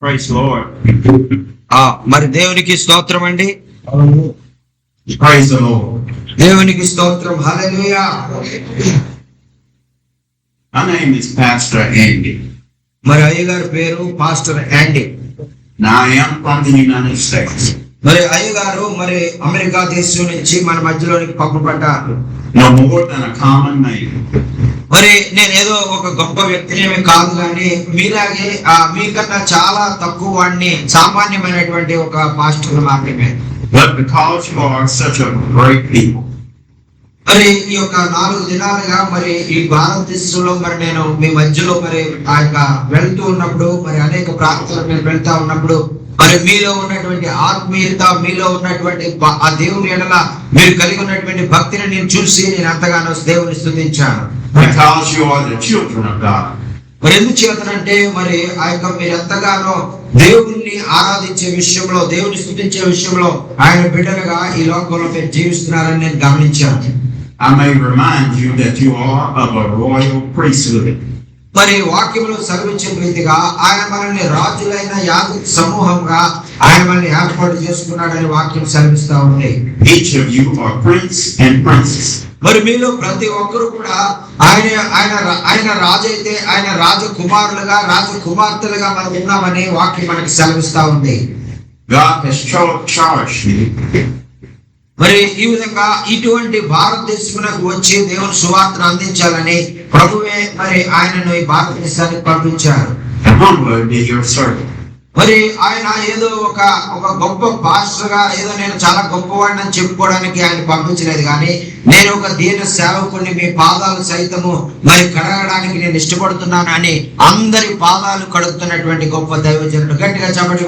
Praise the Lord. మరి దేవునికి స్తోత్రం అండి. Praise the Lord. దేవునికి స్తోత్రం. హల్లెలూయా. My name is Pastor Andy. మరి అయ్యగారి పేరు pastor యాండీ. Now I am from the United States. మరి అయ్యగారు మరి అమెరికా దేశం నుంచి మన మధ్యలోనికి పంపబడ్డారు. No more than a common man. మరి నేను ఏదో ఒక గొప్ప వ్యక్తినేమి కాదు, కానీ మీలాగే మీకన్నా చాలా తక్కువ వాడిని, సామాన్యమైనటువంటి ఒక పాస్టర్ మాత్రమే. But because you are such a great people. మరి ఈ యొక్క 4 దినాలుగా మరి ఈ భారతదేశంలో మరి నేను మీ మధ్యలో మరి ఆ యొక్క వెళ్తూ ఉన్నప్పుడు, మరి అనేక ప్రాంతాలకు నేను వెళ్తా ఉన్నప్పుడు, మరి మీలో ఉన్నటువంటి ఆత్మీయత, మీలో ఉన్నటువంటి ఆ దేవుని ఎడల మీరు కలిగి ఉన్నటువంటి భక్తిని నేను చూసి నేను ఎంతగానో దేవుని స్తుతించాను. Because you are the children of God. మరి ఎందుకు చేతనంటే మరి ఆ యొక్క మీరు ఎంతగానో దేవుణ్ణి ఆరాధించే విషయంలో, దేవుని స్తుతించే విషయంలో ఆయన బిడ్డలుగా ఈ లోకంలో మీరు జీవిస్తున్నారని నేను గమనించాను. I may remind you that you are of a royal priesthood. మరి వాక్యంలో సెలవిచ్చిన రీతిగా ఆయన మనల్ని రాజులైన యాజక సమూహంగా ఆయన మనల్ని ఏర్పాటు చేసుకున్నాడని వాక్యం సెలవిస్తా ఉంది. Each of you are priests and princesses. మరి మీలో ప్రతి ఒక్కరు కూడా ఆయన రాజు అయితే ఆయన రాజకుమారులుగా, రాజకుమార్తెలుగా మనం ఉన్నామని వాక్యం మనకి సెలవిస్తా ఉంది. God has charged me. మరి ఈ విధంగా ఇటువంటి భారతదేశమునకు వచ్చి దేవుని సువార్తను అందించాలని ప్రభువే మరి ఆయనను ఈ భారతదేశానికి పంపించారు. Humbly your servant. మరి ఆయన ఏదో ఒక గొప్ప పాస్టర్ గా ఏదో నేను చాలా గొప్పవాడిని అని చెప్పుకోవడానికి ఆయన పంపించలేదు, కానీ నేను ఒక దీన సేవకుని, మీ పాదాలు సైతము మరి కడగడానికి నేను ఇష్టపడుతున్నాను అని అందరి పాదాలు కడుగుతున్నటువంటి గొప్ప దైవజనుడు. గట్టిగా చెప్పండి.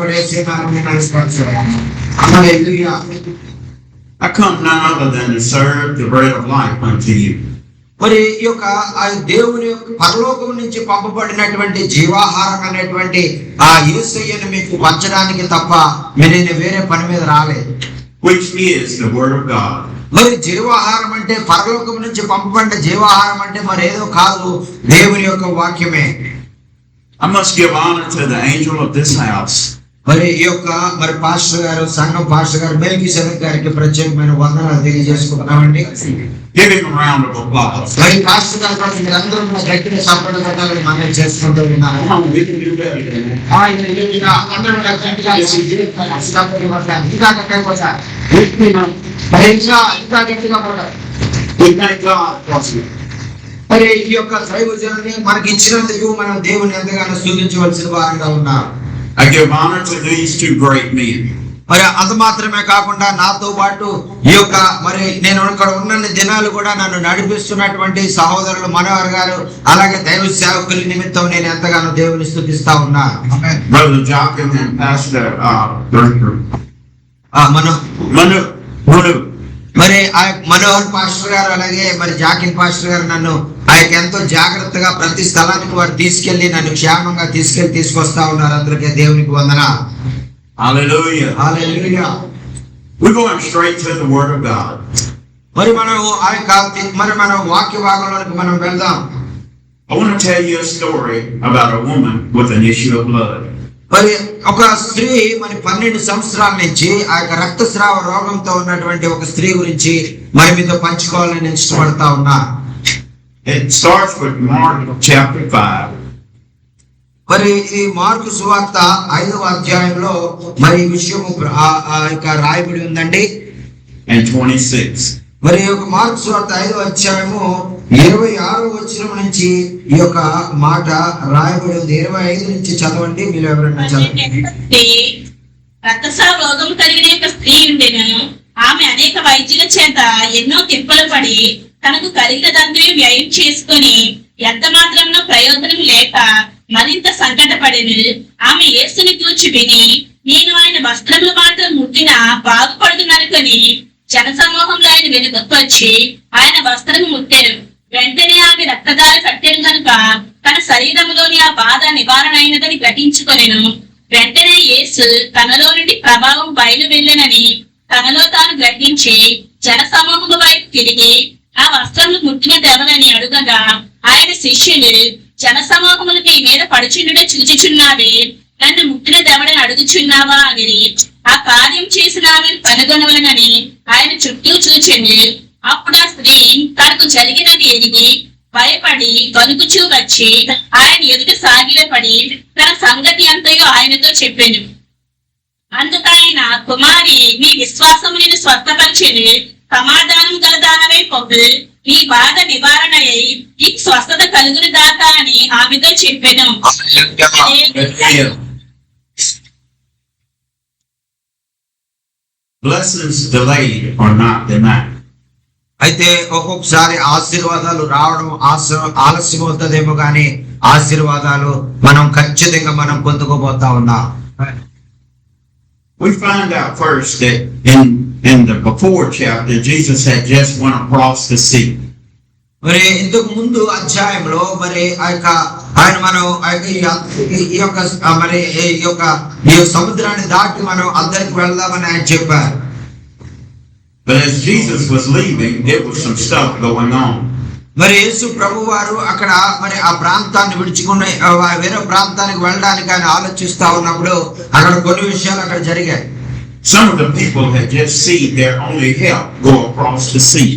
I come none other than to serve the bread of life unto you. మరి ఈ యొక్క ఆ దేవుని యొక్క పరలోకం నుంచి పంపబడినటువంటి జీవాహారం అనేటువంటి ఆ యేసయ్యను మీకు పంచడానికి తప్ప నేను వేరే పని మీద రాలేదు. Which is the word of God. మరి జీవాహారం అంటే, పరలోకం నుంచి పంపబడిన జీవాహారం అంటే మరి ఏదో కాదు, దేవుని యొక్క వాక్యమే. I must give honor to the angel of this house. మరి ఈ యొక్క మరి పాస్టర్ గారు, సంఘం పాస్టర్ గారు మెల్కీసెదెక్ గారికి ప్రత్యేకమైన వందనాలు తెలియజేసుకుంటున్నామండి. Give him a round of applause. మరి పాస్టర్ గారు కూడా మీరందరూ గట్టిగా సపోర్ట్ కొట్టాలని మనం చేసుకుంటూ ఉన్నాను. We can do better than that. We thank God for you. మరి ఈ యొక్క దైవజనుని మనకి ఇచ్చినందుకు మనం దేవుని ఎంతగానో స్తుతించవలసిన వారంగా ఉన్నాం. I give honor to these two great men. మరి అంత మాత్రమే కాకుండా నాతో పాటు ఈ యొక్క మరి నేను ఇక్కడ ఉన్న దినాలు కూడా నన్ను నడిపిస్తున్నటువంటి సహోదరులు మనోహర్ గారు, అలాగే దైవ సేవకుల నిమిత్తం నేను ఎంతగానో దేవుని స్తుతిస్తా ఉన్నాను. Brother Joachim and Pastor Manu. మరి ఆ మనోహర్ పాస్టర్ గారు, అలాగే మరి జాకిన్ పాస్టర్ గారు నన్ను ఎంతో జాగ్రత్తగా ప్రతి స్థలానికి వారు తీసుకెళ్లి నన్ను క్షేమంగా తీసుకొస్తా ఉన్నారు. అందరికీ దేవునికి వందనాలు. Hallelujah. Hallelujah. We're going straight to the word of God. మరి మనం మన వాక్య భాగంలోకి మనం వెళ్దాం. I want to tell you a story about a woman with an issue of blood. మరి ఒక స్త్రీ మరి 12 సంవత్సరాల నుంచి ఆ యొక్క రక్తస్రావ రోగంతో ఉన్నటువంటి ఒక స్త్రీ గురించి మరి మీతో పంచుకోవాలని నేను ఇష్టపడతా ఉన్నా. It starts with Mark chapter 5. మరి ఈ మార్కు సువార్త 5వ అధ్యాయంలో మరి ఈ విషయము రాయబడి ఉందండి. And 26. మరి ఈ యొక్క మార్కు సువార్త 5వ అధ్యాయము 26వ వచనం నుంచి ఈ యొక్క మాట రాయబడి ఉంది. 25 నుంచి చదవండి. మీరు ఎవరైనా చదవండి. రక్తస్రావ రోగం కలిగిన యొక్క స్త్రీ ఉండెను. ఆమె అనేక వైద్యుల చేత ఎన్నో తిప్పలు పడి తనకు కలిగినదంతా వ్యయం చేసుకుని ఎంత మాత్రంలో ప్రయోజనం లేక మరింత సంకటపడెను. ఆమె యేసుని గూర్చి విని నేను ఆయన వస్త్రములు మాత్రం ముట్టినా బాగుపడుతున్ననుకొని జనసమూహంలో ఆయన వెనుకకు వచ్చి ఆయన వస్త్రము ముట్టారు. వెంటనే ఆమె రక్తదారి కట్టెను కనుక తన శరీరములోని ఆ బాధ నివారణ అయినదని గ్రహించుకొనెను. వెంటనే యేసు తనలో నుండి ప్రభావం బయలు వెళ్ళనని తనలో తాను గ్రహించి జనసమూహము వైపు తిరిగి ఆ వస్త్రములు ముట్టినదెవరని అడుగగా ఆయన శిష్యులు జనసమూహములు మీ మీద పడుచుండుట చూచుచున్నావే, నన్ను ముట్టినది వెతుకుచున్నావా అని ఆ కార్యం చేసిన ఆమెను కనుగొనవలనని ఆయన చుట్టూ చూచెను. అప్పుడు ఆ స్త్రీ తనకు జరిగినది ఎరిగి భయపడి వణుకుచూ వచ్చి ఆయన ఎదుట సాగిలపడి తన సంగతి అంతయో ఆయనతో చెప్పెను. అందుకు ఆయన, కుమారి, నీ విశ్వాసము నేను స్వస్థపరిచెను, సమాధానం గలదానవై పొందు, నీ బాధ నివారణ అయి నీకు స్వస్థత కలుగును దాక అని ఆమెతో చెప్పెను. Blessings delayed are not denied. అయితే ఒక్కొక్కసారి ఆశీర్వాదాలు రావడం ఆలస్యం అవుతుందేమో కానీ ఆశీర్వాదాలు మనం ఖచ్చితంగా మనం పొందుకోబోతా ఉన్నాం. We find out first that in the before chapter, Jesus had just went across the sea. మరి ఇంతకు ముందు అధ్యాయంలో మరి ఆయన మనం ఈ యొక్క సముద్రాన్ని దాటి మనం అందరికి వెళ్దామని ఆయన చెప్పారు. But as Jesus was leaving, there was some stuff going on. మరి యేసు ప్రభు వారు అక్కడ మరి ఆ ప్రాంతాన్ని విడిచుకుని వేరే ప్రాంతానికి వెళ్ళడానికి ఆయన ఆలోచిస్తా ఉన్నప్పుడు అక్కడ కొన్ని విషయాలు అక్కడ జరిగాయి. Some of the people had just seen their only help go across the sea.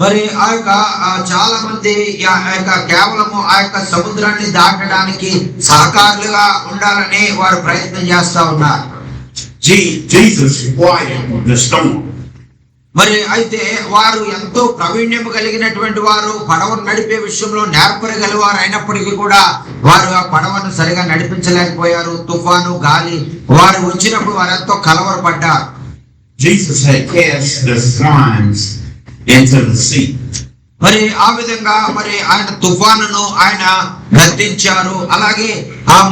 మరి ఆ యొక్క చాలా మంది కేవలము ఆ యొక్క సముద్రాన్ని దాటడానికి సహకారులుగా ఉండాలని వారు ప్రయత్నం చేస్తా ఉన్నారు. Jesus quieted the storm. మరి అయితే వారు ఎంతో ప్రావీణ్యం కలిగినటువంటి వారు, పడవను నడిపే విషయంలో నేర్పరగలవారు అయినప్పటికీ కూడా వారు ఆ పడవను సరిగా నడిపించలేకపోయారు. తుఫాను, గాలి వారు వచ్చినప్పుడు వారు ఎంతో కలవరపడ్డారు. Jesus had cast the swines into the sea. మరి ఆ విధంగా మరి ఆయన తుఫానును ఆయన గద్దించారు. అలాగే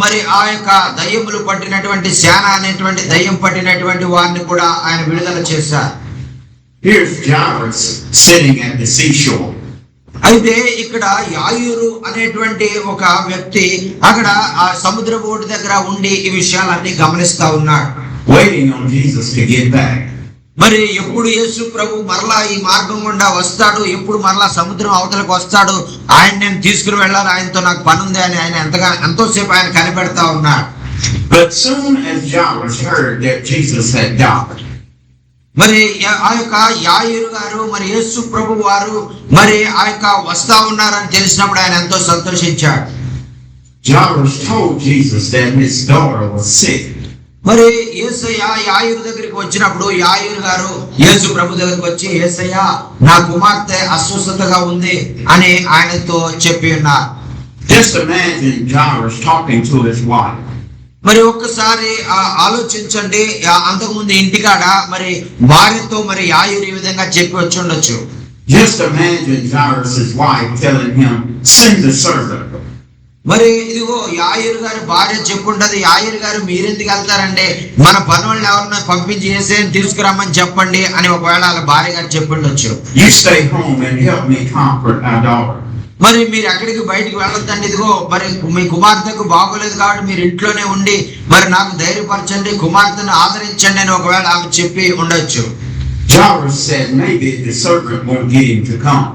మరి ఆ యొక్క దయ్యములు పట్టినటువంటి సేన అనేటువంటి దయ్యం పట్టినటువంటి వారిని కూడా ఆయన విడుదల చేశారు. Here's Jairus sitting at the seashore. అయితే ఇక్కడ యాయూరు అనేటువంటి ఒక వ్యక్తి అక్కడ ఆ సముద్రపు ఒడ్డు దగ్గర ఉండి ఈ విషయాలన్నీ గమనిస్తా ఉన్నాడు. Waiting on Jesus to get back. మరి ఎప్పుడు యేసు ప్రభు మరలా ఈ మార్గం గుండా వస్తాడు, ఎప్పుడు మరలా సముద్రం అవతలకు వస్తాడు, ఆయన నేను తీసుకుని వెళ్ళాలి, ఆయనతో నాకు పని ఉంది అని ఆయన ఎంతోసేపు ఆయన కనిపెడతా ఉన్నాడు. But soon as Jairus heard that Jesus had died, మరి ఆ యొక్క యాయూరు గారు మరి యేసు ప్రభు వారు మరి ఆ యొక్క వస్తా ఉన్నారని తెలిసినప్పుడు ఆయన ఎంతో సంతోషించాడు. Jairus told Jesus that his daughter was sick. మరి యేసయ్య యాయూరు దగ్గరికి వచ్చినప్పుడు యాయూరు గారు యేసు ప్రభు దగ్గరికి వచ్చి, యేసయ్య, నా కుమార్తె అస్వస్థతగా ఉంది అని ఆయనతో చెప్పి ఉన్నారు. Just imagine Jairus talking to his wife. మరి ఒక్కసారి ఆలోచించండి, అంతకుముందు ఇంటికాడ మరి భార్యతో మరి యాయూరు ఈ విధంగా చెప్పి వచ్చి ఉండొచ్చు. Just imagine Jairus' wife telling him, send the servant. మరి ఇదిగో యాయూరు గారి భార్య చెప్పుంటది, యాయూరు గారు మీరెందుకు వెళ్తారండి, మన పనులను ఎవరిని పంపించి ఏసేని తీసుకురమ్మని చెప్పండి అని ఒకవేళ వాళ్ళ భార్య గారు చెప్పుండొచ్చు. You stay home and help me comfort our daughter. మరి మీరు ఎక్కడికి బయటికి వెళ్ళొద్దండి, ఇదిగో మరి మీ కుమార్తెకు బాగోలేదు కాబట్టి మీరు ఇంట్లోనే ఉండి మరి నాకు ధైర్యపరచండి, కుమార్తెను ఆదరించండి అని ఒకవేళ ఆమె చెప్పి ఉండొచ్చు. Jairus said maybe the servant won't get him to come.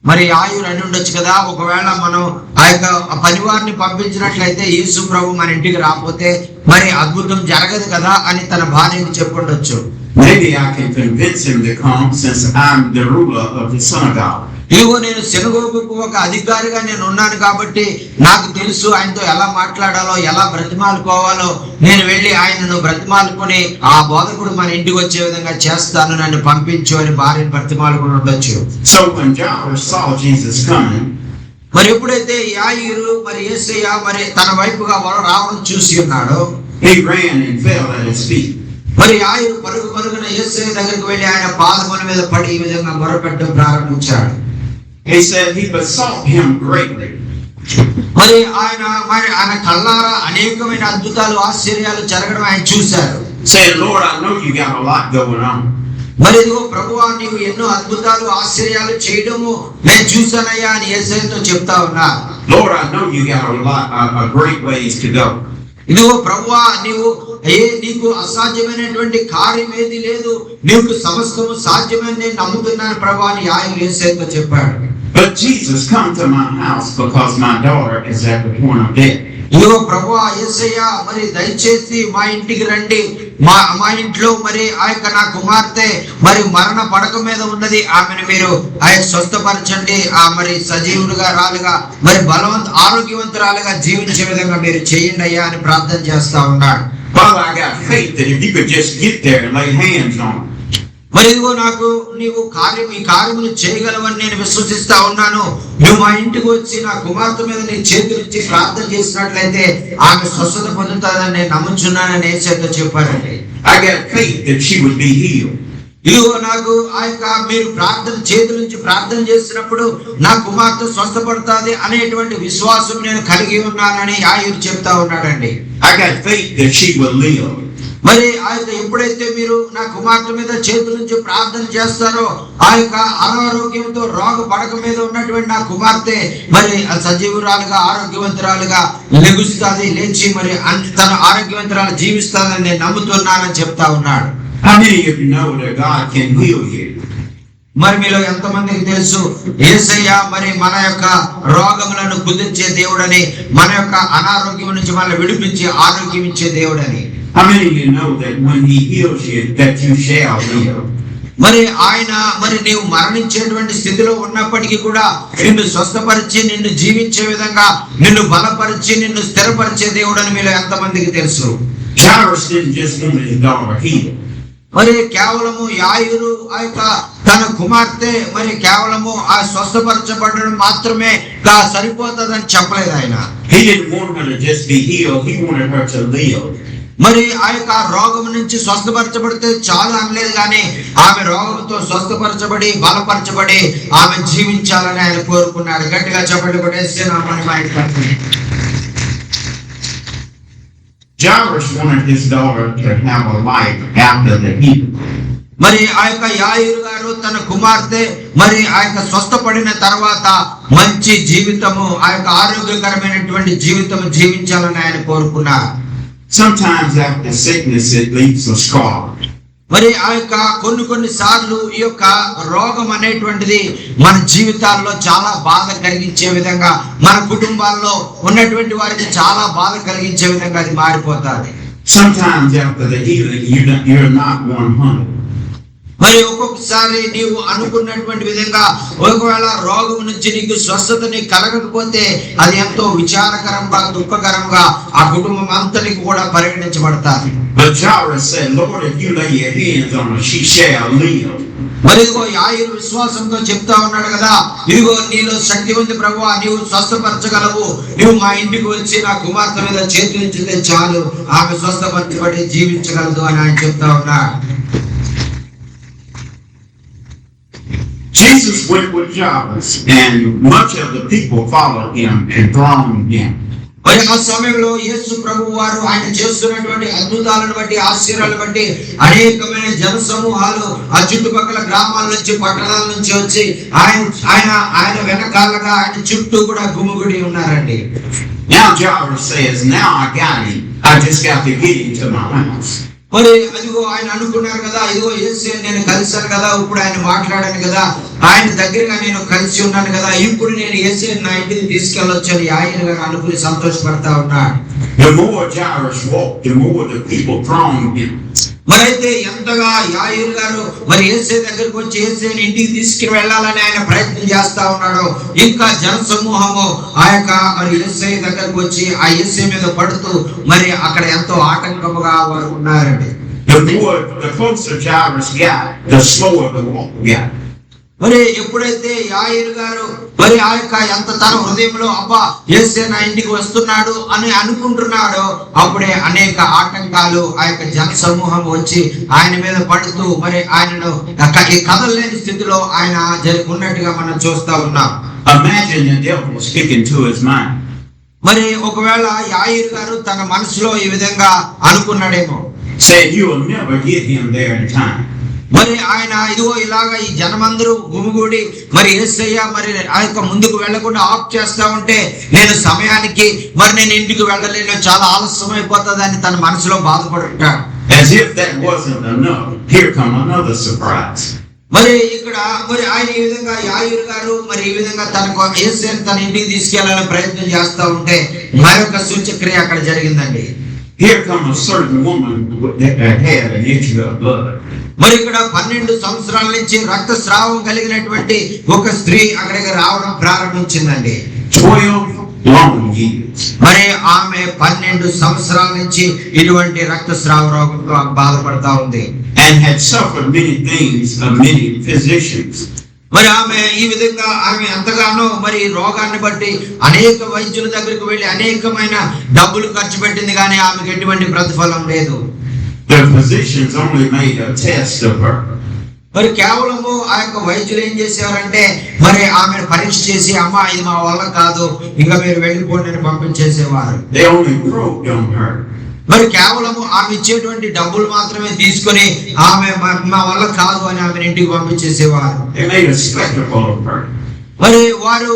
మరి యాయూరు అని ఉండొచ్చు కదా, ఒకవేళ మనం ఆ యొక్క పనివారిని పంపించినట్లయితే యేసు ప్రభు మన ఇంటికి రాకపోతే మరి అద్భుతం జరగదు కదా అని తన భార్యకు చెప్పుండొచ్చు. Maybe I can convince him to come since I'm the ruler of the synagogue. ఇదిగో నేను సినగోగుకు ఒక అధికారిగా నేను ఉన్నాను కాబట్టి నాకు తెలుసు ఆయనతో ఎలా మాట్లాడాలో, ఎలా బ్రతిమాలుకోవాలో. నేను వెళ్ళి ఆయనను బ్రతిమాలుకొని ఆ బోధకుడు మన ఇంటికి వచ్చే విధంగా చేస్తాను, నన్ను పంపించు అని భార్యను బ్రతిమాలుకుని ఉండొచ్చు. So when Jairus saw Jesus coming, మరి ఎప్పుడైతే యాయూరు మరి యేసయ్య మరి తన వైపుగా రావడం చూసి ఉన్నాడో, he ran and fell at his feet. మరి యాయూరు పరుగున యేసయ్య దగ్గరికి వెళ్ళి ఆయన పాదముల మీద పడి ఈ విధంగా మొరపెట్టడం ప్రారంభించాడు. He said he besought him greatly. మరి ఆయన కళ్ళారా అనేకమైన అద్భుతాలు, ఆశ్చర్యాలు జరగడం ఆయన చూశారు. Said, Lord, I know you got a lot going on. మరి ఇదిగో ప్రభువా, నీవు ఎన్నో అద్భుతాలు, ఆశ్చర్యాలు చేయడము నేను చూశానయ్యా అని యేసయ్యతో చెప్తా ఉన్నా. Lord, I know you got a great ways to go. ఇదిగో ప్రభువా, నీకు అసాధ్యమైనటువంటి కార్యం ఏది లేదు, నీకు సమస్తము సాధ్యమని నేను నమ్ముతున్నాను ప్రభువా అని యాయూరు యేసయ్యతో చెప్పాడు. But Jesus, come to my house because my daughter is at the point of death. ఇదిగో ప్రభువా యేసయ్యా మరి దయచేసి మా ఇంటికి రండి, మా ఇంట్లో మరి ఆ యొక్క నా కుమార్తె మరి మరణ పడక మీద ఉన్నది, ఆమెను మీరు ఆ యొక్క స్వస్థపరచండి, ఆ మరి సజీవులుగా రాలుగా మరి ఆరోగ్యవంతురాలుగా జీవించే విధంగా మీరు చేయండి అయ్యా అని ప్రార్థన చేస్తా ఉన్నాడు. Father, I got faith that if you could just get there and lay hands on her. మరి ఇదిగో నాకు నీవు ఈ కార్యములు చేయగలవని నేను విశ్వసిస్తా ఉన్నాను. నువ్వు మా ఇంటికి వచ్చి నా కుమార్తె మీద నీ చేతులిచ్చి ప్రార్థన చేసినట్లయితే ఆమె స్వస్థత పొందుతాదని నేను నమ్ముచున్నానని యేసయ్యతో చెప్పారండి. I got faith that she would be healed. ఇదిగో నాకు ఆ యొక్క మీరు చేతుల నుంచి ప్రార్థన చేసినప్పుడు నా కుమార్తె స్వస్థపడుతుంది అనేటువంటి విశ్వాసం నేను కలిగి ఉన్నానని యాయూరు చెప్తా ఉన్నాడండి. I got faith that she will live. మరి ఆ యొక్క ఎప్పుడైతే మీరు నా కుమార్తె మీద చేతుల నుంచి ప్రార్థన చేస్తారో ఆ యొక్క అనారోగ్యంతో రోగ పడక మీద ఉన్నటువంటి నా కుమార్తె మరి సజీవురాలుగా ఆరోగ్యవంతురాలుగా లెగుస్తుంది, లేచి మరి తన ఆరోగ్యవంతురాలు జీవిస్తానని నేను నమ్ముతున్నానని చెప్తా ఉన్నాడు. How many of you know that God can heal you? మరి మీలో ఎంతమందికి తెలుసు యేసయ్య మరి మన యొక్క రోగములను కుదిర్చే దేవుడని, మన యొక్క అనారోగ్యం నుంచి మనల్ని విడిపించి ఆరోగ్యం ఇచ్చే దేవుడని? How many of you know that when He heals you, that you shall live? మరి ఆయన మరి నీవు మరణించేటువంటి స్థితిలో ఉన్నప్పటికీ కూడా నిన్ను స్వస్థపరిచి నిన్ను జీవించే విధంగా నిన్ను బలపరిచి నిన్ను స్థిరపరిచే దేవుడని మీలో ఎంతమందికి తెలుసు? Jairus didn't just want his daughter healed. మరి కేవలము యాయూరు ఆ యొక్క తన కుమార్తె మరి కేవలము ఆ స్వస్థపరచబడడం మాత్రమే సరిపోతుందని చెప్పలేదు ఆయన. He didn't want her to just be healed, he wanted her to live. మరి ఆ యొక్క రోగం నుంచి స్వస్థపరచబడితే చాలా అనలేదు, కానీ ఆమె రోగంతో స్వస్థపరచబడి బలపరచబడి ఆమె జీవించాలని ఆయన కోరుకున్నాడు. గట్టిగా చెప్పండి కొట్టేస్తే నా మహిమ. Jairus wanted his daughter to have a life after the healing. మరి ఆ యొక్క యాయూరు గారు తన కుమార్తె మరి ఆ యొక్క స్వస్థపడిన తర్వాత మంచి జీవితము ఆ యొక్క ఆరోగ్యకరమైనటువంటి జీవితము జీవించాలని ఆయన కోరుకున్నారు. Sometimes after sickness it leaves a scar. మరి ఆ యొక్క కొన్ని సార్లు ఈ యొక్క రోగం అనేటువంటిది మన జీవితాల్లో చాలా బాధ కలిగించే విధంగా, మన కుటుంబాల్లో ఉన్నటువంటి వారికి చాలా బాధ కలిగించే విధంగా అది మారిపోతుంది. Sometimes after the healing you're not 100. మరి ఒక్కొక్కసారి నీవు అనుకున్నటువంటి విధంగా ఒకవేళ రోగం నుంచి నీకు స్వస్థత నీకు కలగకపోతే అది ఎంతో విచారకరంగా దుఃఖకరంగా ఆ కుటుంబం అంతటికి కూడా పరిగణించబడతారు. But Jairus said, Lord, if you lay your hands on her, she shall live. మరి ఇదిగో యాయూరు విశ్వాసంతో చెప్తా ఉన్నాడు కదా, ఇదిగో నీలో శక్తి ఉంది ప్రభువా, నీవు స్వస్థపరచగలవు, నువ్వు మా ఇంటికి వచ్చి నా కుమార్తె మీద చేతులించితే చాలు, ఆమె స్వస్థపరచబడి జీవించగలదు అని ఆయన చెప్తా ఉన్నాడు. Jesus went with Jairus, and much of the people followed him and thronged him. మరి ఆ సమయంలో యేసు ప్రభు వారు ఆయన చేస్తున్నటువంటి అద్భుతాలను బట్టి ఆశ్చర్యాలను బట్టి అనేకమైన జన సమూహాలు ఆ చుట్టుపక్కల గ్రామాల నుంచి పట్టణాల నుంచి వచ్చి ఆయన వెనకాలగా ఆయన చుట్టూ కూడా గుమిగూడి ఉన్నారండి. Now Jairus says, now I got him. I just got to get him to my house. మరి అదిగో ఆయన అనుకున్నారు కదా, ఇదిగో యేసు నేను కలిశాను కదా, ఇప్పుడు ఆయన మాట్లాడాను కదా, ఆయన దగ్గరగా నేను కలిసి ఉన్నాను కదా, ఇప్పుడు నేను యేసు నా ఇంటికి తీసుకెళ్ళొచ్చు అని యాయూరు గారు అనుకుని సంతోషపడతా ఉన్నాడు. The more Jairus walked, the more the people thronged him. మరి అయితే ఎంతగా యాయూరు గారు మరి యేసు దగ్గరికి వచ్చి యేసుని ఇంటికి తీసుకుని వెళ్ళాలని ఆయన ప్రయత్నం చేస్తా ఉన్నాడు, ఇంకా జన సమూహము ఆ యొక్క మరి యేసు దగ్గరికి వచ్చి ఆ యేసు మీద పడుతూ మరి అక్కడ ఎంతో ఆటంకముగా వారు ఉన్నారండి. The closer Jairus got, the slower the walk got. మరి ఎప్పుడైతే యాయూరు గారు మరి ఆ యొక్క ఎంత తన హృదయంలో అబ్బా యేసే నా ఇంటికి వస్తున్నాడు అని అనుకుంటున్నాడో అప్పుడే అనేక ఆటంకాలు ఆ యొక్క జన సమూహం వచ్చి ఆయన మీద పడుతూ మరి ఆయనను కదలలేని స్థితిలో ఆయన ఉన్నట్టుగా మనం చూస్తా ఉన్నాం. Imagine the devil speaking to his mind. మరి ఒకవేళ యాయూరు గారు తన మనసులో ఈ విధంగా అనుకున్నాడేమో, said you will never get him there in time. మరి ఆయన ఇదిగో ఇలాగా ఈ జనమందరూ గుమిగూడి మరి యేసయ్య మరి ఆ యొక్క ముందుకు వెళ్లకుండా ఆఫ్ చేస్తా ఉంటే నేను సమయానికి మరి నేను ఇంటికి వెళ్ళలేను, చాలా ఆలస్యం అయిపోతుంది అని తన మనసులో బాధపడుంటాడు. As if that wasn't enough, here come another surprise. మరి ఇక్కడ మరి ఆయన ఈ విధంగా యాయిరు గారు మరి ఈ విధంగా యేసుని తన ఇంటికి తీసుకెళ్లాలని ప్రయత్నం చేస్తా ఉంటే మరొక సూచక్రియ అక్కడ జరిగిందండి. Here comes a certain woman that had an issue of blood. మరి ఇక్కడ 12 సంవత్సరాల నుంచి రక్తస్రావం కలిగినటువంటి ఒక స్త్రీ అక్కడికి రావడం ప్రారంభించిందండి. 12 long years. మరి ఆమె 12 సంవత్సరాల నుంచి ఇటువంటి రక్తస్రావ రోగంతో బాధపడతా ఉంది. And had suffered many things of many physicians. మరి ఆమె ఈ విధంగా ఆమె ఎంతగానో మరి రోగాన్ని బట్టి అనేక వైద్యుల దగ్గరికి వెళ్లి అనేకమైన డబ్బులు ఖర్చు పెట్టింది, కానీ ఆమెకు ఎటువంటి ప్రతిఫలం లేదు. The physicians only made a test of her. మరి కేవలము ఆ యొక్క వైద్యులు ఏం చేసేవారంటే మరి ఆమెను పరీక్ష చేసి అమ్మా ఇది మా వల్ల కాదు ఇంకా మీరు వెళ్ళిపోండి అని పంపించేసేవారు. They only probed on her. మరి కేవలము ఆమె ఇచ్చేటువంటి డబ్బులు మాత్రమే తీసుకొని ఆమె మా వల్ల కాదు అని ఆమె ఇంటికి పంపించేసేవారు. They made a spectacle of her. మరి వారు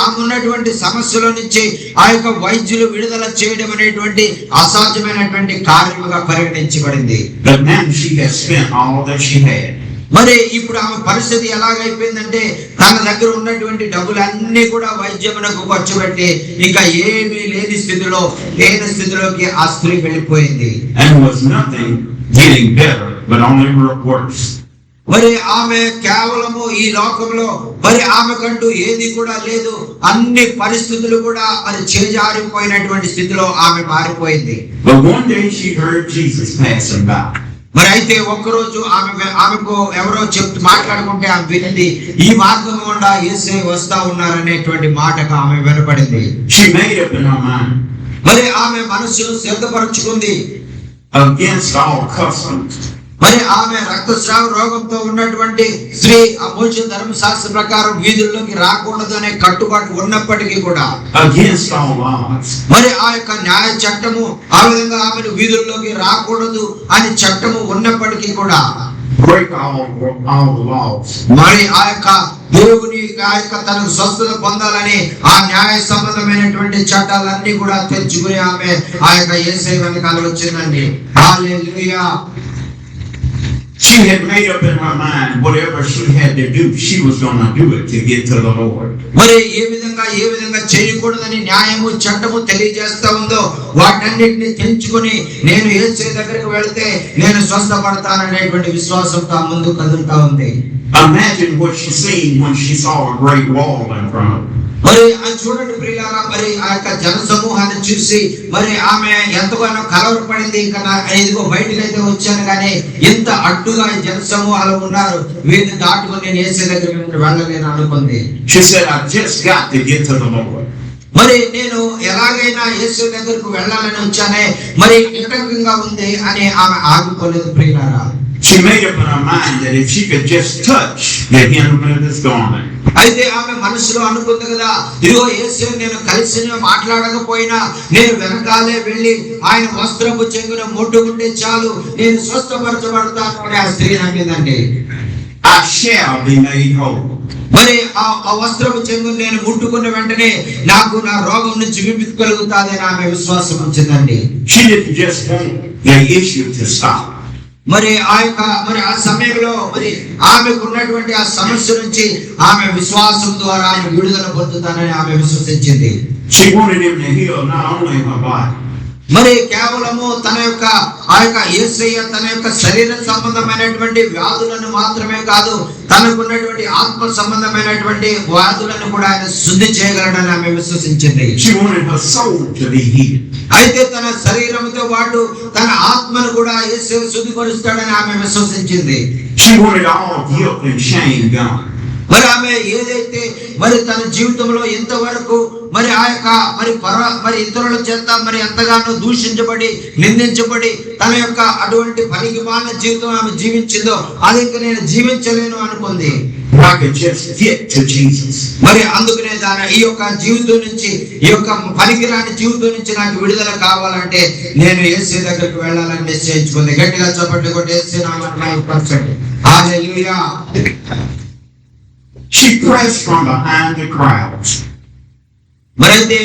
ఆమె ఉన్నటువంటి సమస్యల నుంచి ఆ యొక్క వైద్యులు విడుదల చేయడం అనేటువంటి అసాధ్యమైనటువంటి కార్యముగా పరిగణించబడింది. But now she has spent all that she had. మరి ఇప్పుడు ఆమె పరిస్థితి ఎలాగైపోయిందంటే తన దగ్గర ఉన్నటువంటి డబ్బులన్నీ కూడా వైద్యమునకు ఖర్చు పెట్టి ఇంకా ఏమీ లేని స్థితిలోకి ఆ స్త్రీ వెళ్ళిపోయింది. And was nothing getting better, but only worse. మరి ఆమె కేవలము ఈ లోకంలో మరి ఆమెకంటూ ఏది కూడా లేదు, అన్ని పరిస్థితులు కూడా మరి చేజారిపోయినటువంటి స్థితిలో ఆమె మారిపోయింది. But one day she heard Jesus passing by. మరి అయితే ఒక్కరోజు ఆమెకు ఎవరో మాట్లాడుకుంటే ఆమె వినింది, ఈ మార్గం గుండా యేసు వస్తా ఉన్నారనేటువంటి మాటకు ఆమె వినపడింది. She made up in her mind. మరి ఆమె మనసును సిద్ధపరచుకుంది. Against all customs. మరి ఆమె రక్తస్రావ రోగంతో ఉన్నటువంటి స్త్రీ ఆ మోషే ధర్మశాస్త్ర ప్రకారం వీధుల్లోకి రాకూడదు అనే కట్టుబాటు ఉన్నప్పటికీ కూడా Against all laws. మరి ఆ యొక్క న్యాయ చట్టము ఆ విధంగా ఆమెను వీధుల్లోకి రాకూడదు అని చట్టము ఉన్నప్పటికీ కూడా Break all the laws. మరి ఆ యొక్క దేవుని ఆ యొక్క తనకు స్వస్థత పొందాలని ఆ న్యాయ సంబంధమైనటువంటి చట్టాలన్నీ కూడా తెచ్చుకుని ఆమె ఆ యొక్క యేసయ్య వెనకాల వచ్చిందండి. హల్లెలూయా. She had made up in her mind whatever she had to do, she was going to do it to get to the Lord. మరి ఏ విధంగా చేయకూడదని న్యాయము చట్టము తెలియజేస్తా ఉందో వాటన్నిటిని తెంచుకొని నేను యేసయ్య దగ్గరికి వెళ్తే నేను స్వస్థపడతాననేటువంటి విశ్వాసంతో ముందుకు కదులుతా ఉంది. Imagine what she seen when she saw a great wall in front of her. మరి అది చూడండి ప్రియులారా, మరి ఆ యొక్క జన సమూహాన్ని చూసి మరి ఆమె ఎంతగానో కలవరపడింది. ఇంకా ఇదిగో బయటకైతే వచ్చాను కానీ ఇంత అడ్డుగా ఈ జన సమూహాలు ఉన్నారు, వీరిని దాటుకొని నేను యేసయ్య దగ్గరికి వెళ్ళలేను అనుకుంది. She said, I just got to get to the Lord. మరి నేను ఎలాగైనా యేసయ్య దగ్గరకు వెళ్ళాలని వచ్చానే, మరి కీటకంగా ఉంది అని ఆమె ఆగిపోలేదు ప్రియులారా. She made up in her mind that if she could just touch the hem of his garment. అయితే ఆమె మనసులో అనుకుంది కదా, ఇదిగో యేసయ్య నేను కలిసి మాట్లాడకపోయినా నేను వెనకాలే వెళ్ళి ఆయన వస్త్రపు చెంగును ముట్టుకుంటే చాలు నేను స్వస్థపరచబడతాను అని ఆ స్త్రీ నమ్మిందండి. I shall be made whole. మరి ఆ వస్త్రపు చెంగును నేను ముట్టుకున్న వెంటనే నాకు నా రోగం నుంచి విముక్తి కలుగుతాదని ఆమె విశ్వాసం ఉంచిందండి. She didn't just want the issue to stop. మరి ఆ సమయంలో మరి ఆమెకు ఉన్నటువంటి ఆ సమస్య నుంచి ఆమె విశ్వాసం ద్వారా ఆయన విడుదల పొందుతానని ఆమె విశ్వసించింది. She wanted him to heal not only her body. మరి కేవలము తన యొక్క ఆ యొక్క యేసయ్య తన యొక్క శరీర సంబంధమైనటువంటి వ్యాధులను మాత్రమే కాదు, తనకున్నటువంటి ఆత్మ సంబంధమైనటువంటి వ్యాధులను కూడా ఆయన శుద్ధి చేయగలడని ఆమె విశ్వసించింది. She wanted her soul to be healed. అయితే తన శరీరంతో పాటు తన ఆత్మను కూడా యేసయ్య శుద్ధిపరుస్తాడని ఆమె విశ్వసించింది. She wanted all guilt and shame gone. మరి ఆమె ఏదైతే మరి తన జీవితంలో ఇంతవరకు మరి ఆ యొక్క మరి ఇతరుల చేత మరి ఎంతగానో దూషించబడి నిందించబడి తన యొక్క అటువంటి పనికిమాలిన జీవితం ఆమె జీవించిందో అది ఇంకా నేను జీవించలేను అనుకుంది. I could just get to Jesus. మరి అందుకనే ఈ యొక్క జీవితం నుంచి ఈ యొక్క పనికిరాని జీవితం నుంచి నాకు విడుదల కావాలంటే నేను యేసయ్య దగ్గరికి వెళ్ళాలని నిశ్చయించుకుంది. గట్టిగా చప్పట్లు కొట్టి యేసయ్య నామమున పరచండి. హల్లెలూయా. She pressed from behind the crowds. మరైతే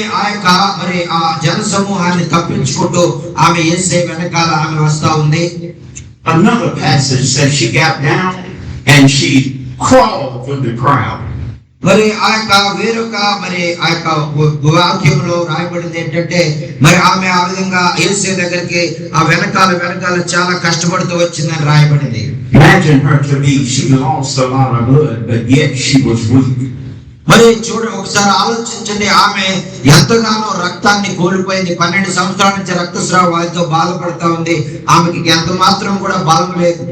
ఆ జన సమూహాన్ని తప్పించుకుంటూ ఆమె యేసయ్య వెనకాల ఆమె వస్తా ఉంది. Another passage says she got down and she crawled through the crowd. మరి ఆ యొక్క వేరొక మరి ఆ యొక్క వాక్యంలో రాయబడింది ఏంటంటే మరి ఆమె ఆ విధంగా యేసు దగ్గరికి ఆ వెనకాల చాలా కష్టపడుతూ వచ్చిందని రాయబడింది. Imagine her to be, she lost a lot of blood, but yet she was weak. మరి ఒకసారి ఆలోచించండి, ఆమె ఎంతగానో రక్తాన్ని కోల్పోయింది. 12 సంవత్సరాల నుంచి రక్తస్రావాలతో బాధపడతా ఉంది. ఆమెకి ఎంత మాత్రం కూడా బలం లేదు.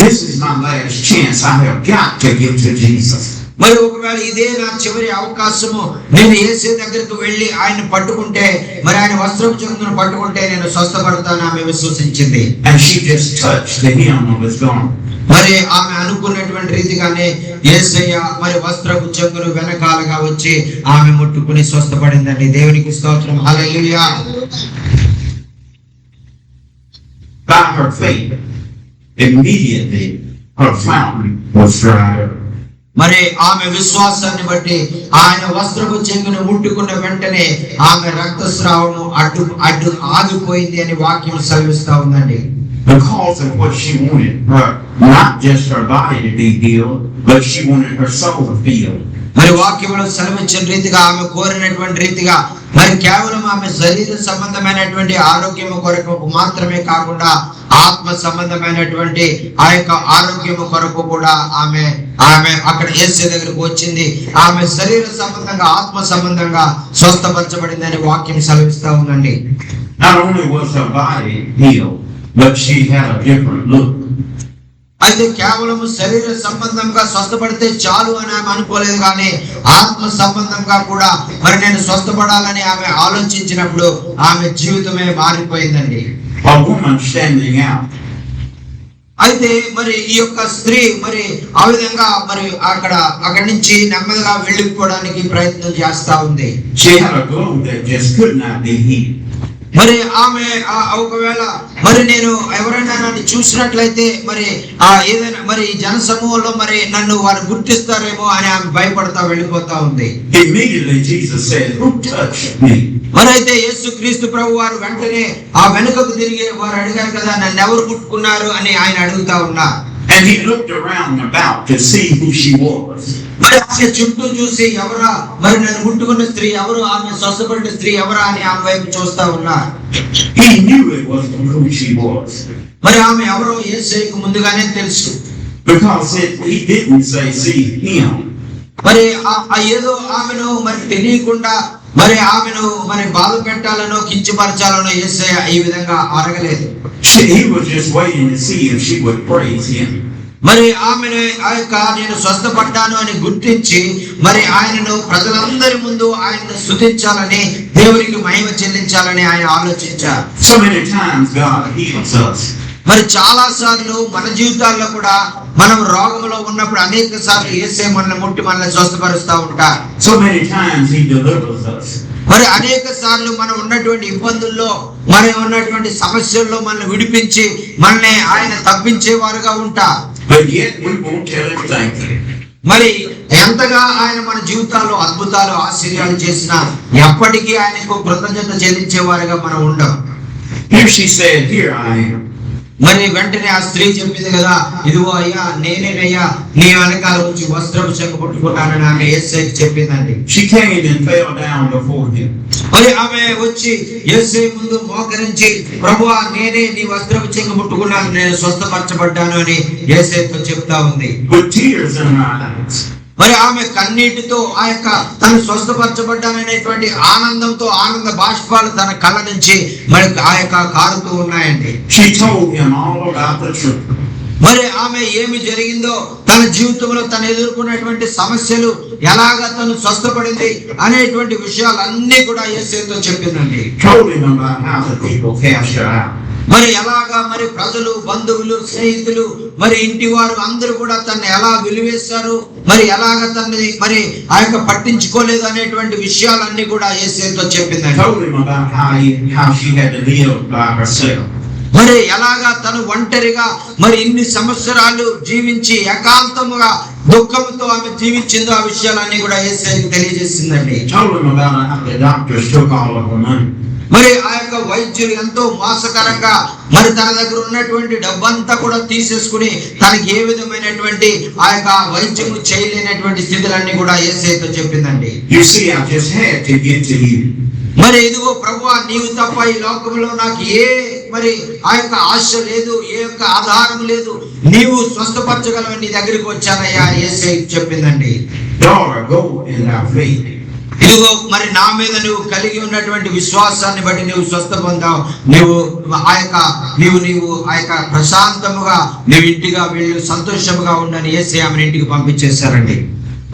This is my last chance. I have got to give to Jesus. మరి ఒకవేళ ఇదే నా చివరి అవకాశము, నేను యేసు దగ్గరికి వెళ్ళి ఆయన పట్టుకుంటే, మరి ఆయన వస్త్రపు చెంగును పట్టుకుంటే నేను స్వస్థపడతాను ఆమె విశ్వసించింది. And she just touched the hem of his garment. మరి ఆమె అనుకున్నటువంటి రీతిగానే యేసయ్య మరి వస్త్రపు చెంగును వెనకాలగా వచ్చి ఆమె ముట్టుకుని స్వస్థపడిందండి. దేవునికి స్తోత్రం. హల్లెలూయా. By her faith, immediately her fountain was dried up. మరి ఆమె విశ్వాసాన్ని బట్టి ఆయన వస్త్రపు చెంగును ముట్టుకున్న వెంటనే ఆమె రక్తస్రావము అడ్డు ఆగిపోయింది అని వాక్యం సెలవిస్తా ఉందండి. Because of what she wanted, not just her body to be healed, but she wanted her soul to be healed. మరి వాక్యంలో సెలవించిన రీతిగా ఆమె కోరినటువంటి రీతిగా మరి కేవలం ఆమె శరీర సంబంధమైనటువంటి ఆరోగ్యము కొరకు మాత్రమే కాకుండా ఆత్మ సంబంధమైనటువంటి ఆ యొక్క ఆరోగ్యము కొరకు కూడా ఆమె అక్కడ యేసు దగ్గరకు వచ్చింది. ఆమె శరీర సంబంధంగా ఆత్మ సంబంధంగా స్వస్థపరచబడిందని వాక్యం సెలవిస్తా ఉందండి. Not only was her body healed, but she had a different look. అయితే కేవలం శరీర సంబంధంగా స్వస్థపడితే చాలు అని ఆమె అనుకోలేదు, కానీ ఆత్మ సంబంధంగా కూడా మరి నేను స్వస్థపడాలని ఆమె ఆలోచించినప్పుడు ఆమె జీవితమే మారిపోయిందండి. A woman standing out. అయితే మరి ఈ యొక్క స్త్రీ మరి ఆ విధంగా మరి అక్కడి నుంచి నెమ్మదిగా వెళ్ళిపోవడానికి ప్రయత్నం చేస్తా ఉంది. She had a glow that just could not be hid. మరి ఆమె ఒకవేళ మరి నేను ఎవరైనా నన్ను చూసినట్లయితే మరి ఏదైనా మరి జన సమూహంలో మరి నన్ను వారు గుర్తిస్తారేమో అని ఆమె భయపడతా వెళ్ళిపోతా ఉంది. Immediately Jesus said, "Who touched me?" మరి అయితే యేసు క్రీస్తు ప్రభు వారు వెంటనే ఆ వెనుకకు తిరిగి వారు అడిగారు కదా, నన్ను ఎవరు ముట్టుకున్నారు అని ఆయన అడుగుతా ఉన్నారు. And he looked around about to see who she was. మరి ఆమె చుట్టూ చూసి ఎవరా మరి నన్ను ముట్టుకున్న స్త్రీ ఎవరు, ఆమె స్వస్థపడిన స్త్రీ ఎవరా అని ఆమె వైపు చూస్తా ఉన్నారు. He knew it was who she was. మరి ఆమె ఎవరో యేసుకు ముందుగానే తెలుసు. Because he didn't say, "See him." మరి ఏదో ఆమెను మరి తెలియకుండా మరి ఆమెను మరి బాధ పెట్టాలనో కించపరచాలనో యేసయ్య ఈ విధంగా అడగలేదు. He was just waiting to see if she would praise him. మరి ఆమెను ఆ యొక్క నేను స్వస్థపడ్డాను అని గుర్తించి మరి ఆయనను ప్రజలందరి ముందు ఆయనను స్తుతించాలని, దేవునికి మహిమ చెల్లించాలని ఆయన ఆలోచించారు. So many times God heals us. మరి చాలా సార్లు మన జీవితాల్లో కూడా మనం రోగంలో ఉన్నప్పుడు అనేక సార్లు యేసే మనల్ని ముట్టి మనల్ని స్వస్థపరుస్తూ ఉంటారు. So many times he delivers us. మరి అనేక సార్లు మనం ఉన్నటువంటి ఇబ్బందుల్లో మనం ఉన్నటువంటి సమస్యల్లో మనల్ని విడిపించి మనల్ని ఆయన తప్పించేవారుగా ఉంటారు. But yet we won't tell him thank you. మరి ఎంతగా ఆయన మన జీవితాల్లో అద్భుతాలు ఆశ్చర్యాలు చేసినా ఎప్పటికీ ఆయనకు కృతజ్ఞత చెల్లించేవారుగా మనం ఉండం. Here she said, "Here I am." మరి వెంటనే ఆ స్త్రీ చెప్పింది కదా, ఇదిగో అయ్యా నేనేనయ్యా, నీ వెనకాల వచ్చి వస్త్రపు చెంగు పట్టుకున్నానని ఆమె యేసయ్యకి చెప్పిందండి. She came and fell down before him. మరి ఆమె వచ్చి యేసయ్య ముందు మోకరించి, ప్రభువా నేనే నీ వస్త్రపు చెంగు పట్టుకున్నాను, నేను స్వస్థపరచబడ్డాను అని యేసయ్యతో చెప్తా ఉంది. With tears in her eyes. మరి ఆమె కన్నీటితో ఆ యొక్క తను స్వస్థపరచబడ్డాననేటువంటి ఆనందంతో ఆనంద బాష్పాలు తన కళ్ళ నుంచి మరి ఆ యొక్క కారుతూ ఉన్నాయండి. She told him all about the truth. మరి ఆమె ఏమి జరిగిందో, తన జీవితంలో తను ఎదుర్కొన్నటువంటి సమస్యలు ఎలాగా తను స్వస్థపడింది అనేటువంటి విషయాలన్నీ కూడా యేసయ్యతో చెప్పిందండి. Told him about how the people cast her out. మరి ఎలాగా మరి ప్రజలు, బంధువులు, స్నేహితులు, మరి ఇంటి వారు అందరూ కూడా తనని ఎలా వెలివేశారు, మరి ఎలాగ తనని మరి ఆ యొక్క పట్టించుకోలేదు అనేటువంటి విషయాలన్నీ కూడా యేసయ్యతో చెప్పిందండి. Told him about how she had to live by herself. మరి ఎలాగా తను ఒంటరిగా మరి ఇన్ని సంవత్సరాలు జీవించి ఏకాంతముగా దుఃఖంతో ఆమె జీవించిందో ఆ విషయాలన్నీ కూడా యేసయ్యకి తెలియజేసిందండి. Told him about how the doctors took all of her money. మరి ఆ యొక్క వైద్యులు ఎంతో మోసకరంగా మరి తన దగ్గర ఉన్నటువంటి డబ్బంతా కూడా తీసేసుకుని తనకి ఏ విధమైనటువంటి ఆ యొక్క వైద్యము చేయలేనటువంటి స్థితులన్నీ కూడా యేసయ్యతో చెప్పిందండి. You see, I just had to get to you. మరి ఇదిగో ప్రభువా, నీవు తప్ప ఈ లోకంలో నాకు మరి ఆ యొక్క ఆశ లేదు, ఏ యొక్క ఆధారం లేదు, నీవు స్వస్థపరచగలవని నీ దగ్గరికి వచ్చానయ్యా యేసయ్య చెప్పిందండి. Daughter, go in thy faith. ఇదిగో మరి నా మీద నువ్వు కలిగి ఉన్నటువంటి విశ్వాసాన్ని బట్టి నువ్వు స్వస్థ పొందావు. నీవు ఆ యొక్క ప్రశాంతముగా నీవు ఇంటిగా వెళ్ళు, సంతోషముగా ఉండని యేసయ్య ఆమెను ఇంటికి పంపించేశారండి.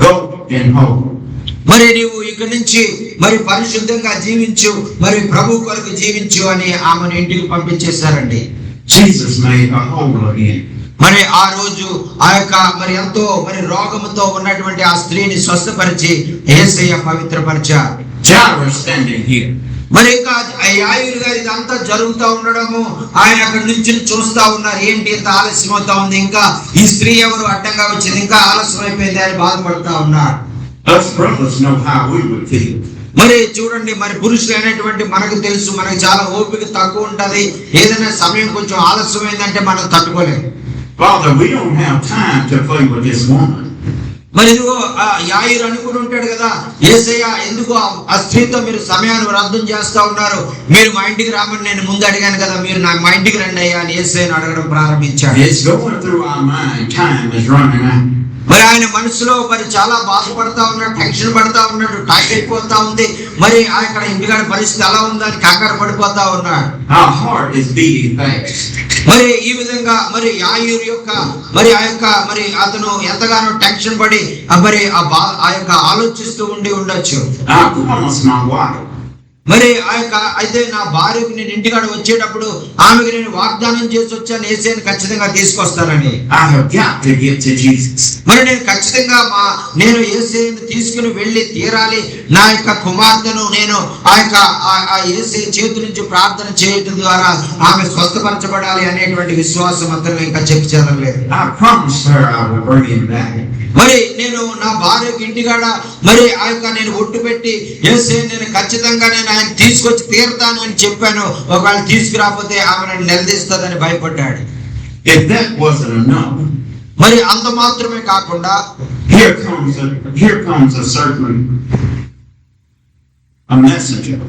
Go in hope. మరి నీవు ఇక్కడి నుంచి మరి పరిశుద్ధంగా జీవించు, మరి ప్రభు కొరకు జీవించు అని ఆమెను ఇంటికి పంపించేశారండి. Jesus made her whole again. మరి ఆ రోజు ఆ యొక్క మరి ఎంతో మరి రోగముతో ఉన్నటువంటి ఆ స్త్రీని స్వస్థపరిచి యేసయ్య పవిత్రపరిచారు. Jairus standing here. మరి ఇంకా యాయిరు గారు ఇదంతా జరుగుతూ ఉండడము ఆయన అక్కడి నుంచి చూస్తా ఉన్నారు. ఏంటి ఇంత ఆలస్యం అవుతా ఉంది, ఇంకా ఈ స్త్రీ ఎవరు అడ్డంగా వచ్చింది, ఇంకా ఆలస్యం అయిపోయింది అని బాధపడతా ఉన్నారు. Us brothers know how we would feel. మరి చూడండి, మరి పురుషులు అయినటువంటి మనకు తెలుసు, మనకి చాలా ఓపిక తక్కువ ఉంటది. ఏదైనా సమయం కొంచెం ఆలస్యమైందంటే మనం తట్టుకోలేము. Father, we don't have time to play with this woman. మరి ఇదిగో యాయిరు అనుకుని ఉంటాడు కదా, యేసయ్య ఎందుకు ఆ స్త్రీతో మీరు సమయాన్ని వృద్ధం చేస్తా ఉన్నారు, మీరు మా ఇంటికి రామని నేను ముందు అడిగాను కదా, మీరు మా ఇంటికి రండి అయ్యా అని యేసయ్యను అడగడం ప్రారంభించాడు. It's going through our mind. Time is running out. మరి ఆయన మనసులో మరి చాలా బాధపడతా ఉన్నాడు, టెన్షన్ పడతా ఉన్నాడు, టైట్ అయిపోతా ఉంది. మరి అక్కడ ఇంటికాడ పరిస్థితి ఎలా ఉందని కంగారు పడిపోతా ఉన్నాడు. Our heart is beating fast. మరి ఈ విధంగా మరి యాయిరు యొక్క మరి ఆ యొక్క మరి అతను ఎంతగానో టెన్షన్ పడి మరి ఆ యొక్క ఆలోచిస్తూ ఉండొచ్చు. I promised my wife. మరి ఆ యొక్క అయితే నా భార్యకు నేను ఇంటికాడ వచ్చేటప్పుడు ఆమెకు నేను వాగ్దానం చేసి వచ్చాను, యేసయ్యను ఖచ్చితంగా తీసుకొస్తానని. I have got to get to Jesus. మరి నేను ఖచ్చితంగా నేను యేసయ్యను తీసుకుని వెళ్ళి తీరాలి. నా యొక్క కుమార్తెను నేను ఆ యేసయ్య చేతి నుంచి ప్రార్థన చేయడం ద్వారా ఆమె స్వస్థపరచబడాలి అనేటువంటి విశ్వాసం అతను ఇంకా చెప్పలేదు. I promised her I would bring him back. మరి నేను నా భార్యకు ఇంటికాడ మరి ఆ యొక్క నేను ఒట్టు పెట్టి యేసయ్య నేను ఖచ్చితంగా నేను ఆయన తీసుకొచ్చి తీరుతాను అని చెప్పాను. ఒకవేళ తీసుకురాకపోతే ఆమె నన్ను నిలదీస్తుందని భయపడ్డాడు. If that wasn't enough, మరి అంత మాత్రమే కాకుండా here comes a certain messenger.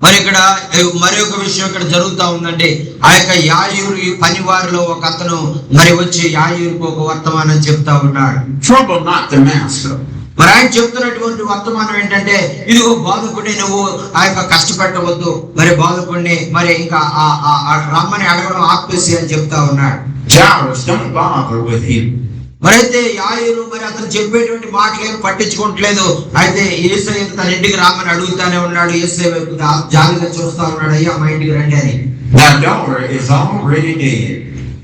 మరి ఇక్కడ మరి ఒక విషయం ఇక్కడ జరుగుతా ఉందండి. ఆ యొక్క యాయిరు పని వారిలో ఒక అతను మరి వచ్చి యాయిరుకు ఒక వర్తమానం చెప్తా ఉన్నాడు. Trouble not the master. మరి ఆయన చెప్తున్నటువంటి వర్తమానం ఏంటంటే, ఇదిగో బాధకుడిని నువ్వు ఆ యొక్క కష్టపెట్టవద్దు, మరి బాధకుడిని మరి ఇంకా రమ్మని అడగడం ఆపేసి అని చెప్తా ఉన్నాడు. Jairus, don't bother with him. మరి అయితే యాయిరు మరి అతను చెప్పేటువంటి మాటలు ఏం పట్టించుకోవట్లేదు. అయితే యేసయ్య తన ఇంటికి రామని అడుగుతానే ఉన్నాడు. యేసయ్య వైపు జాలిగా చూస్తా ఉన్నాడు, అయ్యా మా ఇంటికి రండి అని. Thy daughter is already dead.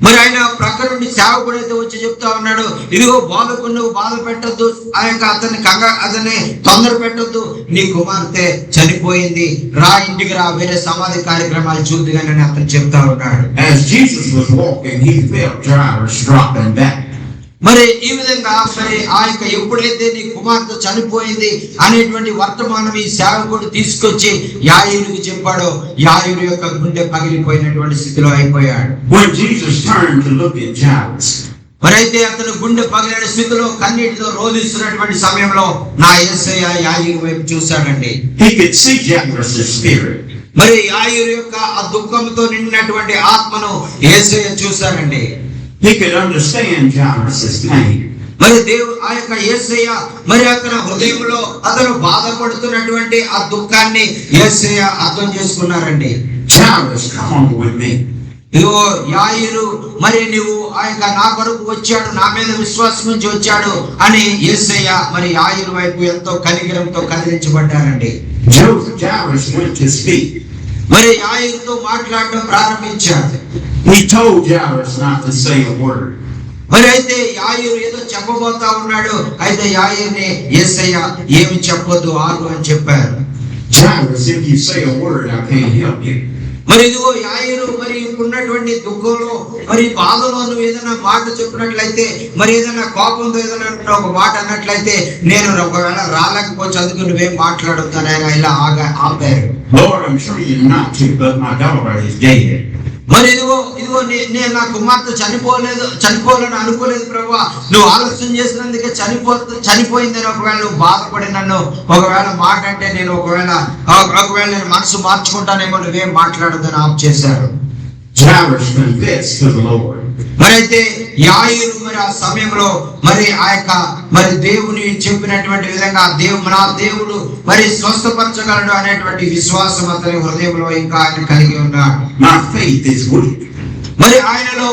మరి ఆయన ప్రక్క నుండి సేవకుడు అయితే వచ్చి చెప్తా ఉన్నాడు, ఇదిగో బాధకుడు నువ్వు బాధ పెట్టద్దు, ఆ యొక్క అతన్ని తొందర పెట్టద్దు, నీ కుమార్తె చనిపోయింది, రా ఇంటికి రా, వేరే సమాధి కార్యక్రమాలు చూద్దుగానని అతను చెప్తా ఉన్నాడు. As Jesus was walking, he felt Jairus dropping back. మరి ఈ విధంగా మరి ఆ యొక్క ఎప్పుడైతే నీ కుమార్తె చనిపోయింది అనేటువంటి వర్తమానం ఈ సేవకుడు తీసుకొచ్చి యాయిరుకి చెప్పాడో, యాయిరు యొక్క గుండె పగిలిపోయినటువంటి స్థితిలో అయిపోయాడు. When Jesus turned to look at Jairus, మరి అయితే అతను గుండె పగిలిన స్థితిలో కన్నీటితో రోధిస్తున్నటువంటి సమయంలో నా యేసయ్య యాయిరు వైపు చూశాడండి. he could see Jairus' spirit. మరి యాయిరు యొక్క ఆ దుఃఖంతో నిండినటువంటి ఆత్మను యేసయ్య చూశాడండి. He could understand Jairus' pain. మరి ఆ యొక్క యేసయ్య మరి అతని హృదయంలో అతను బాధపడుతున్నటువంటి ఆ దుఃఖాన్ని యేసయ్య అర్థం చేసుకున్నారండి. Jairus, come on with me. ఇదిగో యాయిరు మరి నువ్వు ఆ యొక్క నా కొరకు వచ్చాడు, నా మీద విశ్వాసం నుంచి వచ్చాడు అని యేసయ్య మరి యాయిరు వైపు ఎంతో కనికరంతో కదిలించబడ్డారండి. Jairus went to speak. మరి యాయిరుతో మాట్లాడడం ప్రారంభించాడు. He told Jairus not to say a word. మరి అయితే యాయిరు ఏదో చెప్పబోతా ఉన్నాడు. అయితే యాయిరుని యేసయ్య ఏమి చెప్పొద్దు, ఆగు అని చెప్పారు. Jairus, if you say a word, I can't help you. మరి ఇదిగో యాయిరు మరి ఉన్నటువంటి దుఃఖంలో మరి బాధలో నువ్వు ఏదైనా మాట చెప్పినట్లయితే, మరి ఏదైనా కోపంతో ఏదైనా ఒక మాట అన్నట్లయితే, నేను ఒకవేళ రాలేకపోవచ్చు అందుకు నువ్వేం మాట్లాడొద్దని ఆయన ఇలా ఆపారు. Lord, I'm sure you're not to, but my daughter is dead. మరి ఇదిగో నేను నా కుమార్తె చనిపోవాలని అనుకోలేదు ప్రభువా, నువ్వు ఆలస్యం చేసినందుకే చనిపోయిందని ఒకవేళ నువ్వు బాధపడి నన్ను ఒకవేళ మాట అంటే నేను ఒకవేళ నేను మనసు మార్చుకుంటానేమో, నువ్వేం మాట్లాడదని ఆఫ్ చేశారు. Jairus confessed to the Lord. మరి అయితే యాయిరు మరి ఆ సమయంలో మరి ఆ యొక్క మరి దేవుని చెప్పినటువంటి విధంగా నా దేవుడు మరి స్వస్థపరచగలడు అనేటువంటి విశ్వాసం అతని హృదయంలో ఇంకా ఆయన కలిగి ఉన్నాడు. My faith is weak. మరి ఆయనలో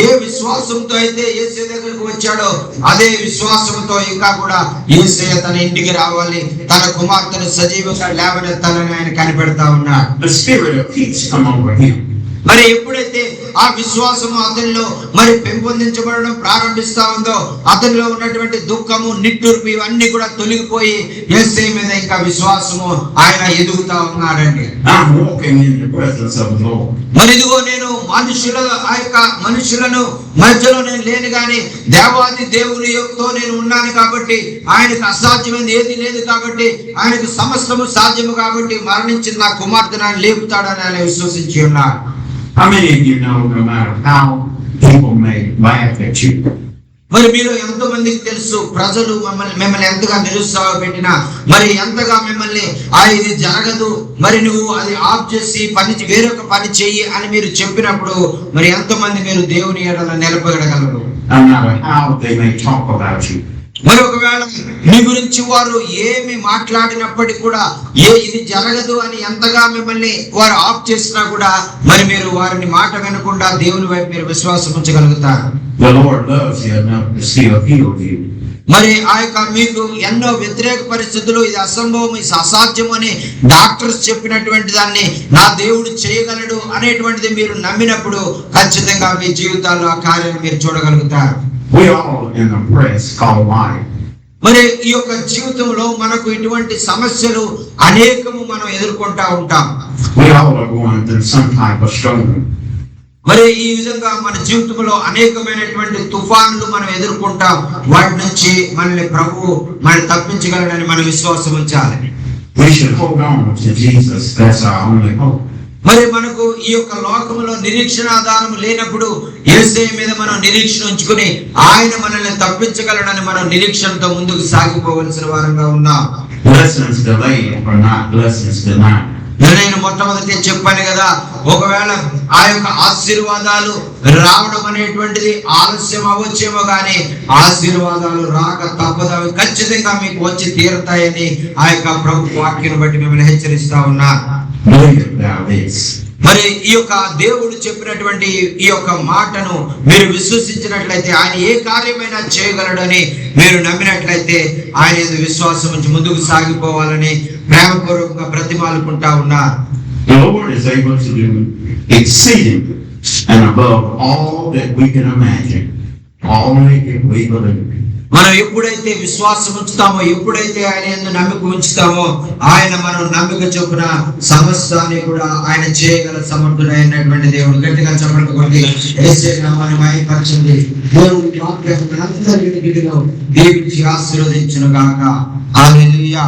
ఏ విశ్వాసంతో అయితే యేసయ్య దగ్గరకు వచ్చాడో అదే విశ్వాసంతో ఇంకా కూడా యేసయ్య తన ఇంటికి రావాలి, తన కుమార్తెను సజీవంగా లేవనెత్తాలని ఆయన కనిపెడతా ఉన్నాడు. The spirit of peace come over him. మరి ఎప్పుడైతే ఆ విశ్వాసము అతనిలో మరి పెంపొందించబడడం ప్రారంభిస్తా ఉందో అతనిలో ఉన్నటువంటి దుఃఖము నిట్టూర్పు ఇవన్నీ కూడా తొలగిపోయి యేసయ్య మీద ఇంకా విశ్వాసము ఆయన ఎదుగుతా ఉన్నాడండి. I'm walking in the presence of the Lord. మరి ఇదిగో నేను మనుషులను మధ్యలో నేను లేను గాని దేవాది దేవునితో నేను ఉన్నాను కాబట్టి, ఆయనకు అసాధ్యమైనది ఏది లేదు కాబట్టి, ఆయనకు సమస్తము సాధ్యము కాబట్టి మరణించిన నా కుమార్తెను ఆయన లేపుతాడని ఆయన విశ్వసించి ఉన్నాడు. How many of you know no matter how people may laugh at you, మరి మీరు ఎంతో మందికి తెలుసు, ప్రజలు మిమ్మల్ని ఎంతగా నిరుత్సాహపెట్టినా, మరి ఎంతగా మిమ్మల్ని ఇది జరగదు, మరి నువ్వు అది ఆఫ్ చేసి వేరొక పని చెయ్యి అని మీరు చెప్పినప్పుడు మరి ఎంతో మంది మీరు దేవుని ఎడల నిలబడగలరు. no matter how they may talk about you. మరి ఒకవేళ మీ గురించి వారు ఏమి మాట్లాడినప్పటికీ కూడా ఇది జరగదు అని ఎంతగా మిమ్మల్ని వారు ఆఫ్ చేసినా కూడా మరి మీరు వారిని మాట వినకుండా దేవుని వైపు మీరు విశ్వాసం ఉంచగలుగుతారు. The Lord loves you enough to still heal you. మరి ఆ యొక్క మీకు ఎన్నో వ్యతిరేక పరిస్థితులు ఇది అసంభవం, ఇది అసాధ్యం అని డాక్టర్స్ చెప్పినటువంటి దాన్ని నా దేవుడు చేయగలడు అనేటువంటిది మీరు నమ్మినప్పుడు ఖచ్చితంగా మీ జీవితాల్లో ఆ కార్యాన్ని మీరు చూడగలుగుతారు. We all in the press called life. మరి ఈ యొక్క జీవితంలో మనకు ఇటువంటి సమస్యలు అనేకము మనం ఎదుర్కొంటా ఉంటాం. We all are going through some type of storm. మరి ఈ విధంగా మన జీవితంలో అనేకమైనటువంటి తుఫాన్లు మనం ఎదుర్కొంటాం. వాటి నుంచి మనల్ని ప్రభువు తప్పించగలడని మన విశ్వాసం ఉంచాలి. We should hold on to Jesus. That's our only hope. మరి మనకు ఈ యొక్క లోకంలో నిరీక్షణ ఆధారం లేనప్పుడు యేసయ్య మీద మనం నిరీక్షణ ఉంచుకుని ఆయన మనల్ని తప్పించగలడని మనం నిరీక్షణతో ముందుకు సాగిపోవలసిన వారంగా ఉన్నాం. Blessings delayed are not blessings denied. నేను మొట్టమొదటి చెప్పాను కదా, ఒకవేళ ఆ యొక్క ఆశీర్వాదాలు రావడం అనేటువంటిది ఆలస్యం అవ్వచ్చేమో గానీ ఆశీర్వాదాలు రాక తప్పదు, అవి ఖచ్చితంగా మీకు వచ్చి తీరుతాయని ఆ యొక్క ప్రభు వాక్యం బట్టి మిమ్మల్ని హెచ్చరిస్తా ఉన్నా. మరి ఈ యొక్క దేవుడు చెప్పినటువంటి ఈ యొక్క మాటను మీరు విశ్వసించినట్లయితే, ఆయన ఏ కార్యమైనా చేయగలడని మీరు నమ్మినట్లయితే ఆయన విశ్వాసం నుంచి ముందుకు సాగిపోవాలని ప్రేమపూర్వకంగా బ్రతిమాలుకుంటా ఉన్నారు. The Lord is able to do exceedingly and above all that we can imagine, only if we believe. మనం ఎప్పుడైతే విశ్వాసం ఉంచుతామో, ఎప్పుడైతే ఆయన యందు నమ్మిక ఉంచుతామో, ఆయన మనం నమ్మిక చొప్పున సమస్తాన్ని కూడా ఆయన చేయగల సమర్థుడైనటువంటి దేవుడు. గట్టిగా చెప్పండి కొద్ది యేసయ్య నామమున మహిమపరచండి. దేవుని వాక్యాన్ని అందరి వినికిడిలో దీవించి ఆశీర్వదించును గాక. హల్లెలూయా.